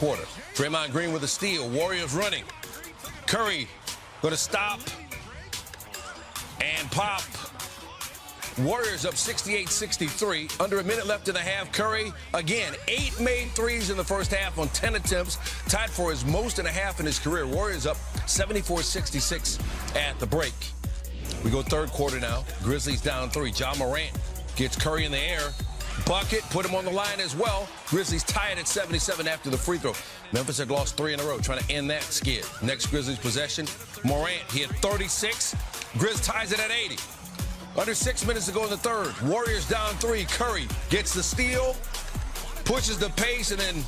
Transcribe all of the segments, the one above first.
quarter. Draymond Green with a steal. Warriors running. Curry going to stop and pop. Warriors up 68-63. Under a minute left in the half. Curry, again, 8 made threes in the first half on 10 attempts. Tied for his most in a half in his career. Warriors up 74-66 at the break. We go third quarter now. Grizzlies down 3. Ja Morant gets Curry in the air. Bucket, put him on the line as well. Grizzlies tied at 77 after the free throw. Memphis had lost 3 in a row, trying to end that skid. Next Grizzlies possession, Morant, he had 36. Grizz ties it at 80. Under 6 minutes to go in the third. Warriors down 3. Curry gets the steal, pushes the pace, and then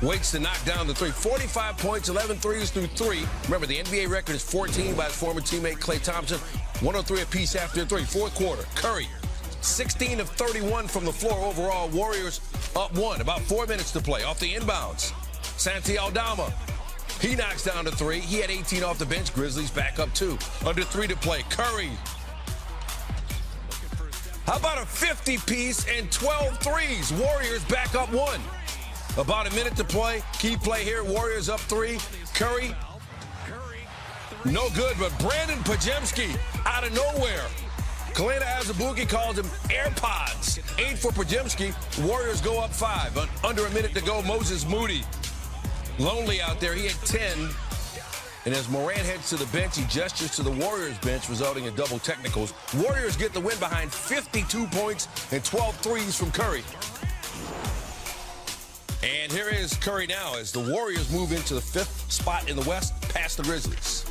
waits to knock down the 3. 45 points, 11 threes through 3. Remember, the NBA record is 14 by his former teammate Klay Thompson. 103 apiece after 3. Fourth quarter, Curry, 16 of 31 from the floor overall. Warriors up 1. About 4 minutes to play. Off the inbounds, Santi Aldama. He knocks down to 3. He had 18 off the bench. Grizzlies back up 2. Under 3 to play. Curry. How about a 50-piece and 12 threes? Warriors back up 1. About a minute to play. Key play here. Warriors up 3. Curry. No good, but Brandon Pajemski out of nowhere. Kalena Azubuike calls him AirPods. 8 for Pajemski. Warriors go up 5. Under a minute to go. Moses Moody. Lonely out there. He had 10. And as Morant heads to the bench, he gestures to the Warriors bench, resulting in double technicals. Warriors get the win behind 52 points and 12 threes from Curry. And here is Curry now as the Warriors move into the 5th spot in the West, past the Grizzlies.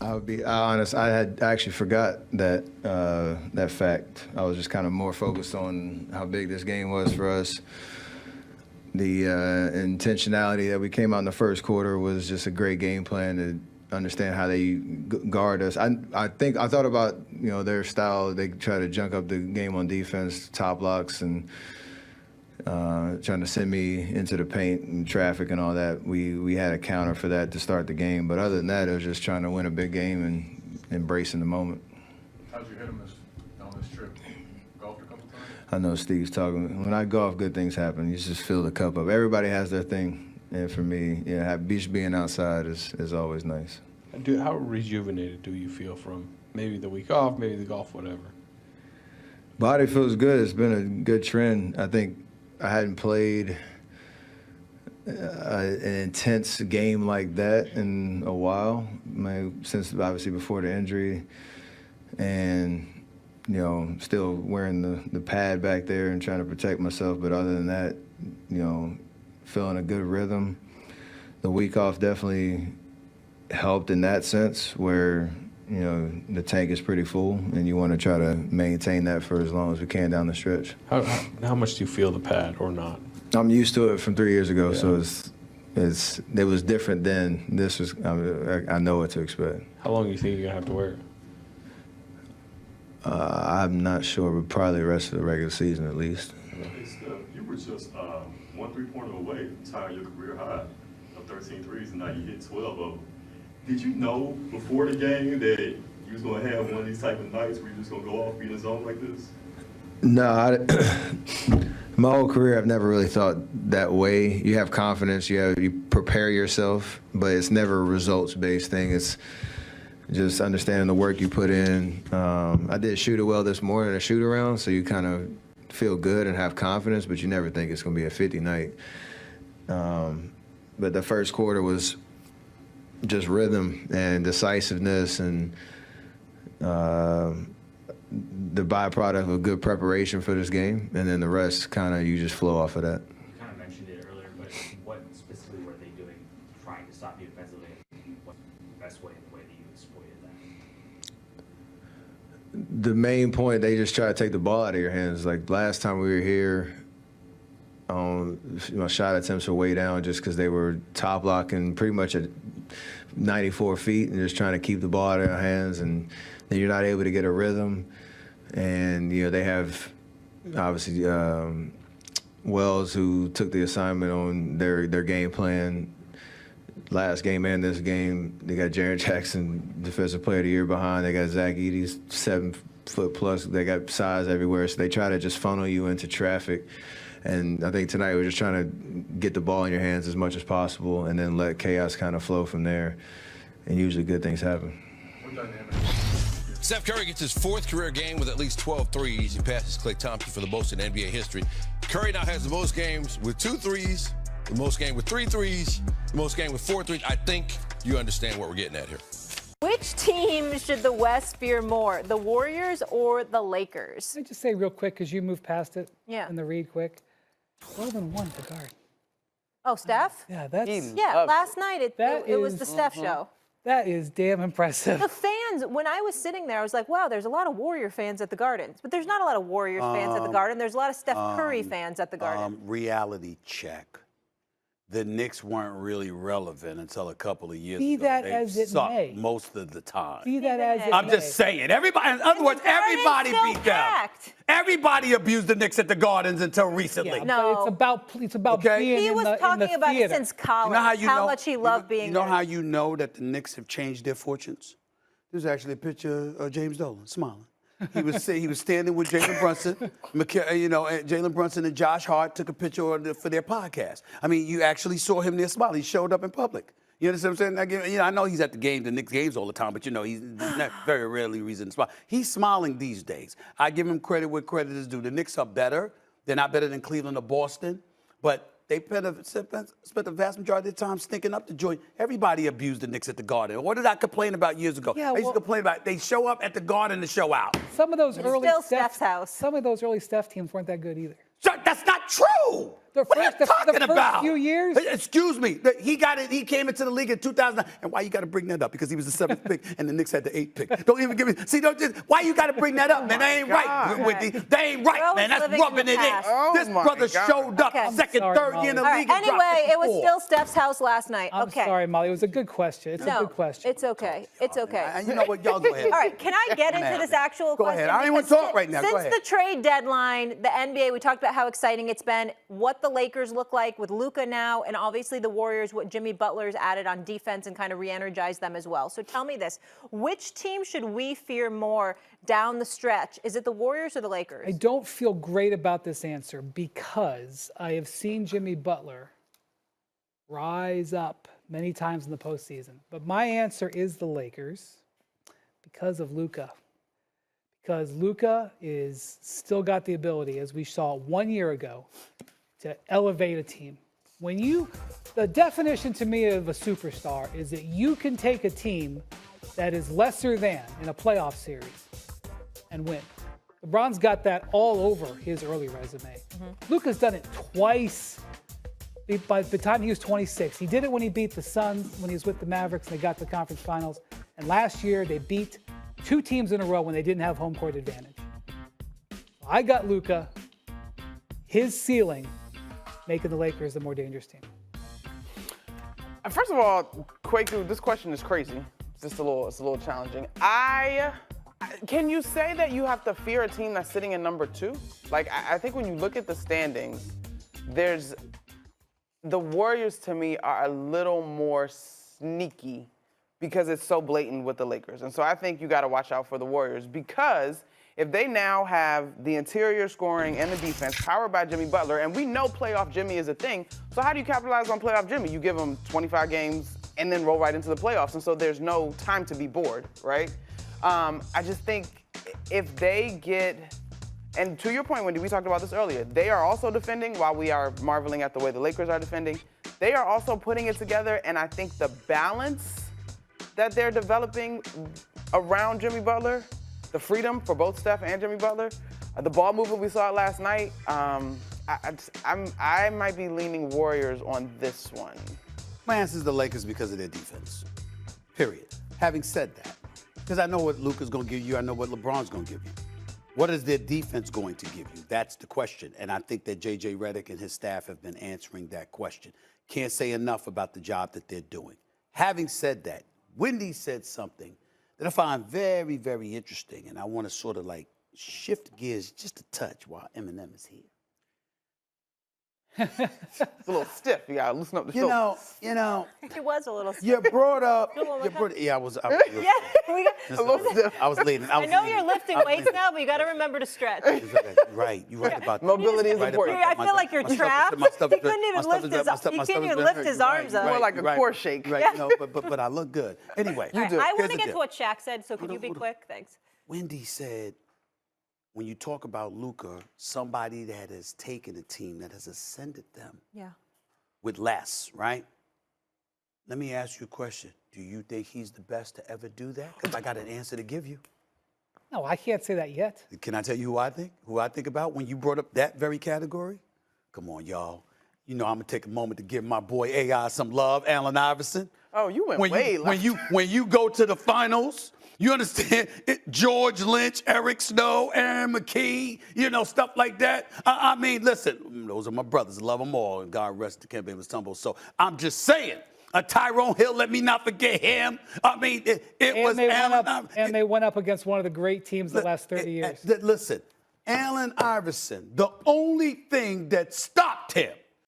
I'll be honest, I had actually forgot that that fact. I was just kind of more focused on how big this game was for us. The intentionality that we came out in the first quarter was just a great game plan to understand how they guard us. I thought about, you know, their style. They try to junk up the game on defense, top locks, and trying to send me into the paint and traffic and all that. We had a counter for that to start the game. But other than that, it was just trying to win a big game and embracing the moment. How'd you hit him on this trip? Golfed a couple times? I know Steve's talking. When I golf, good things happen. You just fill the cup up. Everybody has their thing. And for me, yeah, beach being outside is always nice. How rejuvenated do you feel from maybe the week off, maybe the golf, whatever? Body feels good. It's been a good trend. I think I hadn't played an intense game like that in a while, since obviously before the injury. And, you know, still wearing the pad back there and trying to protect myself. But other than that, you know, feeling a good rhythm. The week off definitely helped in that sense where, you know, the tank is pretty full and you want to try to maintain that for as long as we can down the stretch. How much do you feel the pad or not? I'm used to it from 3 years ago, yeah. So it was different then. This was, I know what to expect. How long do you think you're going to have to wear it? I'm not sure, but probably the rest of the regular season at least. Hey, Steph, you were just 1 3-pointer away from tying your career high of 13 threes, and now you hit 12 of them. Did you know before the game that you was going to have one of these type of nights where you're just going to go off, be in a zone like this? No, my whole career I've never really thought that way. You have confidence, you prepare yourself, but it's never a results-based thing. It's just understanding the work you put in. I did shoot it well this morning, a shoot-around, so you kind of feel good and have confidence, but you never think it's going to be a 50 night. But the first quarter was just rhythm and decisiveness and the byproduct of good preparation for this game, and then the rest kind of you just flow off of that. You kind of mentioned it earlier, but what specifically were they doing trying to stop you defensively? What's the best way and the way that you exploited that? The main point, they just try to take the ball out of your hands. Like last time we were here, shot attempts were way down just because they were top locking pretty much at 94 feet and just trying to keep the ball out of their hands, and then you're not able to get a rhythm. And, you know, they have obviously Wells, who took the assignment on their game plan last game and this game. They got Jaren Jackson, Defensive Player of the Year behind. They got Zach Edey's 7 foot plus. They got size everywhere. So they try to just funnel you into traffic. And I think tonight we're just trying to get the ball in your hands as much as possible and then let chaos kind of flow from there. And usually good things happen. Steph Curry gets his 4th career game with at least 12 threes. He passes Klay Thompson for the most in NBA history. Curry now has the most games with 2 threes, the most game with 3 threes, the most game with 4 threes. I think you understand what we're getting at here. Which team should the West fear more, the Warriors or the Lakers? Let me just say real quick, because you moved past it in the read quick. 12-1 for guard. Oh, Steph? Yeah, that's last night it was the Steph show. That is damn impressive. The fans, when I was sitting there, I was like, wow, there's a lot of Warrior fans at the Gardens. But there's not a lot of Warriors fans at the Garden. There's a lot of Steph Curry fans at the Garden. Reality check. The Knicks weren't really relevant until a couple of years Be ago. that They as it sucked may. most of the time. Be that as it I'm may. just saying. Everybody, in other words, everybody Garden's beat still them. packed. Everybody abused the Knicks at the Gardens until recently. Yeah, No. but it's about being He in was the talking about theater. it since college, how much he loved being You know there. how you know that the Knicks have changed their fortunes? There's actually a picture of James Dolan smiling. He was standing with Jalen Brunson, Jalen Brunson and Josh Hart took a picture for their podcast. I mean, you actually saw him there smiling. He showed up in public. You understand what I'm saying? I know he's at the Knicks games all the time, but he's not very rarely reason to smile. He's smiling these days. I give him credit where credit is due. The Knicks are better. They're not better than Cleveland or Boston, but they spent the vast majority of their time stinking up the joint. Everybody abused the Knicks at the Garden. What did I complain about years ago? Yeah, I used to complain about they show up at the Garden to show out. Some of those early still Steph's house. Some of those early Steph teams weren't that good either. That's not true. What are you talking the about? first few years? Excuse me. He came into the league in 2009. And why you got to bring that up? Because he was the 7th pick and the Knicks had the 8th pick. Don't even give me. See, why you got to bring that up, man? That ain't right. They ain't right, man. That's rubbing it in. This brother showed up second, third year in the league. Anyway, it was still Steph's house last night. I'm sorry, Molly. It was a good question. It's a good question. It's okay. It's okay. And you know what? Y'all go ahead. All right, can I get into this actual Go question? ahead. I don't even want to talk right now. Go ahead. Since the trade deadline, the NBA, we talked about how exciting it's been, what the Lakers look like with Luka now, and obviously the Warriors, what Jimmy Butler's added on defense and kind of re-energized them as well. So tell me this, which team should we fear more down the stretch? Is it the Warriors or the Lakers? I don't feel great about this answer because I have seen Jimmy Butler rise up many times in the postseason. But my answer is the Lakers because of Luka. Because Luka is still got the ability, as we saw 1 year ago, to elevate a team. The definition to me of a superstar is that you can take a team that is lesser than in a playoff series and win. LeBron's got that all over his early resume. Luka's done it twice by the time he was 26. He did it when he beat the Suns, when he was with the Mavericks, and they got to the conference finals. And last year, they beat 2 teams in a row when they didn't have home court advantage. I got Luka, his ceiling, making the Lakers the more dangerous team. First of all, Kwaku, this question is crazy. It's a little challenging. Can you say that you have to fear a team that's sitting in number 2? Like, I think when you look at the standings, the Warriors to me are a little more sneaky because it's so blatant with the Lakers. And so I think you got to watch out for the Warriors because if they now have the interior scoring and the defense powered by Jimmy Butler, and we know playoff Jimmy is a thing, so how do you capitalize on playoff Jimmy? You give him 25 games and then roll right into the playoffs, and so there's no time to be bored, right? I just think if they get, and to your point, Wendy, we talked about this earlier, they are also defending while we are marveling at the way the Lakers are defending. They are also putting it together, and I think the balance that they're developing around Jimmy Butler, the freedom for both Steph and Jimmy Butler, the ball movement we saw last night, I might be leaning Warriors on this one. My answer is the Lakers because of their defense, period. Having said that, because I know what Luka's going to give you, I know what LeBron's going to give you. What is their defense going to give you? That's the question. And I think that J.J. Redick and his staff have been answering that question. Can't say enough about the job that they're doing. Having said that, Wendy said something that I find very, very interesting, and I want to sort of like shift gears just a touch while Eminem is here. It's a little stiff. You gotta loosen up the shoulders. You know, It was a little. you brought up. Go on, You what brought, yeah, I was. Yeah, we got, A little stiff. I was leaning. I know you're lifting weights now, but you got to remember to stretch. Right, you're right about that. Mobility is Right important. about I feel like you're my trapped. my stuff He is- couldn't my even stuff lift is- his- my stuff- he my couldn't stuff is even very- lift his right, arms up. More like a core shake. Right, Yeah. you know, but I look good. Anyway, All right, do. I Here's want the to get to deal. what Shaq said, so could you be Hold on. quick? Thanks. Wendy said, when you talk about Luka, somebody that has taken a team that has ascended them Yeah. with less, right? Let me ask you a question. Do you think he's the best to ever do that? Because I got an answer to give you. No, I can't say that yet. Can I tell you who I think? Who I think about when you brought up that very category? Come on, y'all. You know I'm gonna take a moment to give my boy AI some love, Allen Iverson. Oh, you went When way you, left. when you go to the finals, you understand? George Lynch, Eric Snow, Aaron McKee, you know, stuff like that. I mean, listen, those are my brothers. Love them all. And God rest the Kemba and Tumble. So I'm just saying, Tyrone Hill, let me not forget him. I mean, it was Allen Iverson. And they went up against one of the great teams the last 30 years. Listen, Allen Iverson, the only thing that stopped him